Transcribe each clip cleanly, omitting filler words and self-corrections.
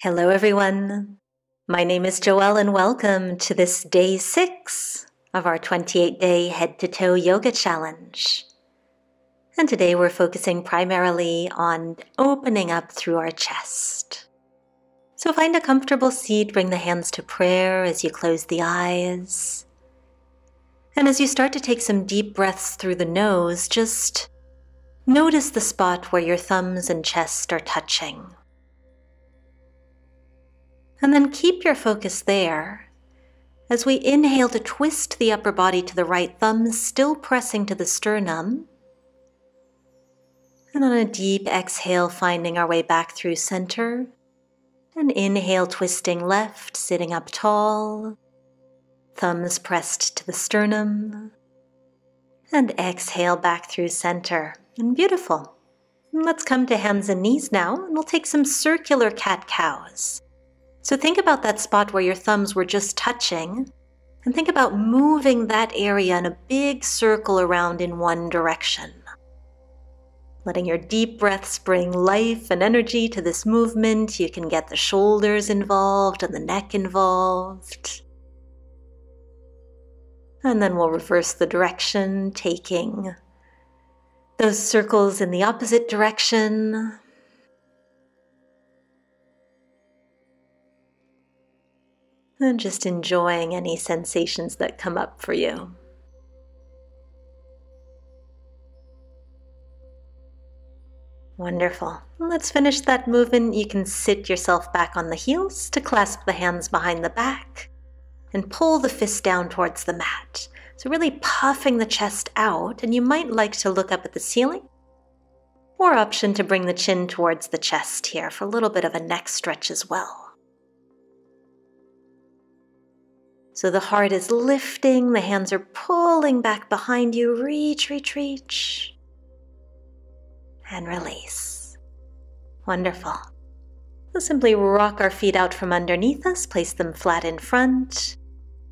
Hello, everyone. My name is Joelle, and welcome to this day 6 of our 28-day head-to-toe yoga challenge. And today we're focusing primarily on opening up through our chest. So find a comfortable seat, bring the hands to prayer as you close the eyes. And as you start to take some deep breaths through the nose, just notice the spot where your thumbs and chest are touching. And then keep your focus there as we inhale to twist the upper body to the right, thumbs still pressing to the sternum. And on a deep exhale, finding our way back through center. And inhale, twisting left, sitting up tall, thumbs pressed to the sternum. And exhale back through center. And beautiful. And let's come to hands and knees now, and we'll take some circular cat-cows. So think about that spot where your thumbs were just touching, and think about moving that area in a big circle around in one direction. Letting your deep breaths bring life and energy to this movement. You can get the shoulders involved and the neck involved. And then we'll reverse the direction, taking those circles in the opposite direction. And just enjoying any sensations that come up for you. Wonderful. Let's finish that movement. You can sit yourself back on the heels to clasp the hands behind the back and pull the fist down towards the mat. So really puffing the chest out, and you might like to look up at the ceiling, or option to bring the chin towards the chest here for a little bit of a neck stretch as well. So the heart is lifting, the hands are pulling back behind you. Reach, reach, reach. And release. Wonderful. We'll simply rock our feet out from underneath us, place them flat in front.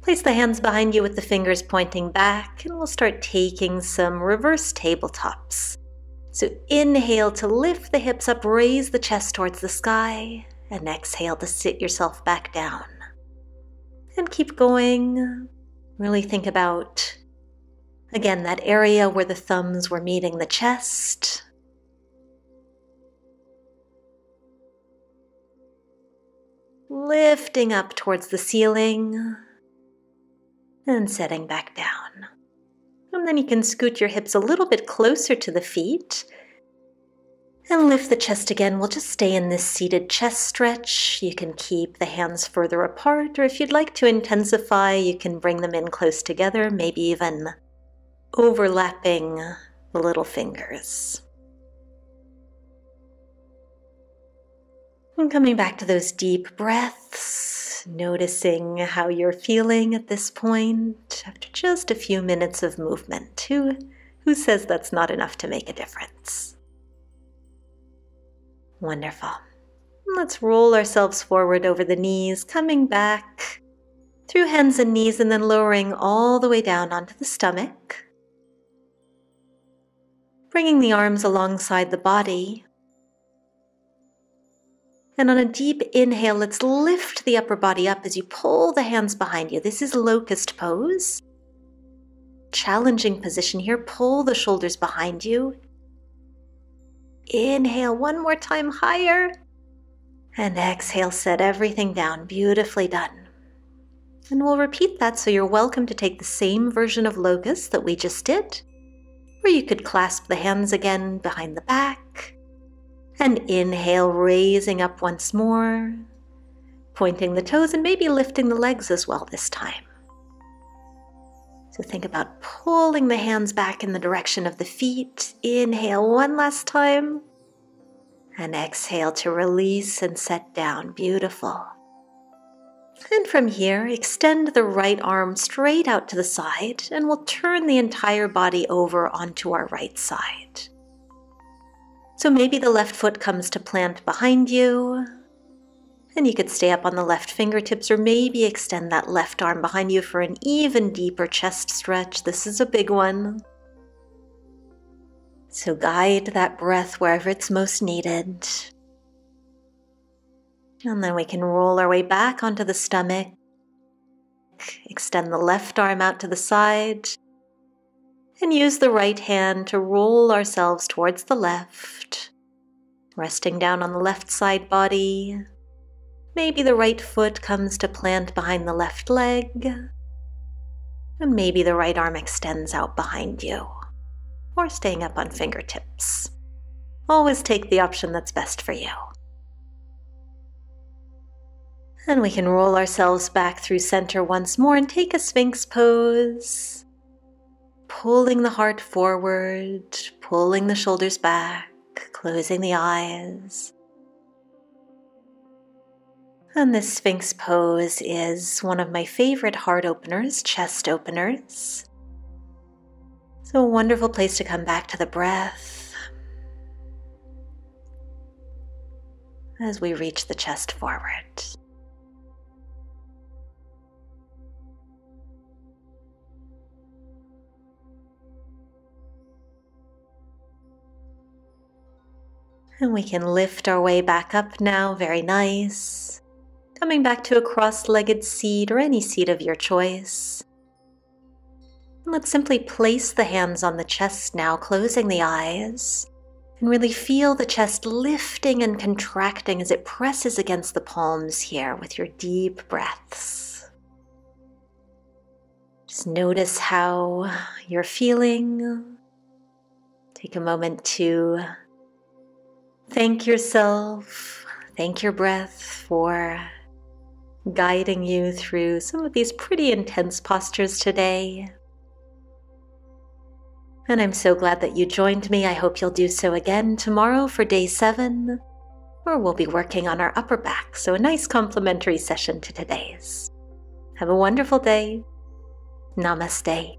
Place the hands behind you with the fingers pointing back, and we'll start taking some reverse tabletops. So inhale to lift the hips up, raise the chest towards the sky, and exhale to sit yourself back down. And keep going. Really think about, again, that area where the thumbs were meeting the chest. Lifting up towards the ceiling and setting back down. And then you can scoot your hips a little bit closer to the feet and lift the chest again. We'll just stay in this seated chest stretch. You can keep the hands further apart, or if you'd like to intensify, you can bring them in close together, maybe even overlapping the little fingers. And coming back to those deep breaths, noticing how you're feeling at this point after just a few minutes of movement. Who says that's not enough to make a difference? Wonderful. Let's roll ourselves forward over the knees, coming back through hands and knees, and then lowering all the way down onto the stomach. Bringing the arms alongside the body. And on a deep inhale, let's lift the upper body up as you pull the hands behind you. This is locust pose. Challenging position here. Pull the shoulders behind you. Inhale one more time higher, and exhale, set everything down. Beautifully done. And we'll repeat that, so you're welcome to take the same version of locust that we just did, or you could clasp the hands again behind the back, and inhale, raising up once more, pointing the toes and maybe lifting the legs as well this time. So think about pulling the hands back in the direction of the feet. Inhale one last time. And exhale to release and set down. Beautiful. And from here, extend the right arm straight out to the side, and we'll turn the entire body over onto our right side. So maybe the left foot comes to plant behind you. And you could stay up on the left fingertips, or maybe extend that left arm behind you for an even deeper chest stretch. This is a big one. So guide that breath wherever it's most needed. And then we can roll our way back onto the stomach. Extend the left arm out to the side. And use the right hand to roll ourselves towards the left. Resting down on the left side body. Maybe the right foot comes to plant behind the left leg. And maybe the right arm extends out behind you. Or staying up on fingertips. Always take the option that's best for you. And we can roll ourselves back through center once more and take a Sphinx pose. Pulling the heart forward, pulling the shoulders back, closing the eyes. And this Sphinx pose is one of my favorite heart openers, chest openers. It's a wonderful place to come back to the breath as we reach the chest forward. And we can lift our way back up now, very nice. Coming back to a cross-legged seat or any seat of your choice. And let's simply place the hands on the chest now, closing the eyes. And really feel the chest lifting and contracting as it presses against the palms here with your deep breaths. Just notice how you're feeling. Take a moment to thank yourself, thank your breath for guiding you through some of these pretty intense postures today. And I'm so glad that you joined me. I hope you'll do so again tomorrow for day 7, where we'll be working on our upper back. So a nice complementary session to today's. Have a wonderful day. Namaste.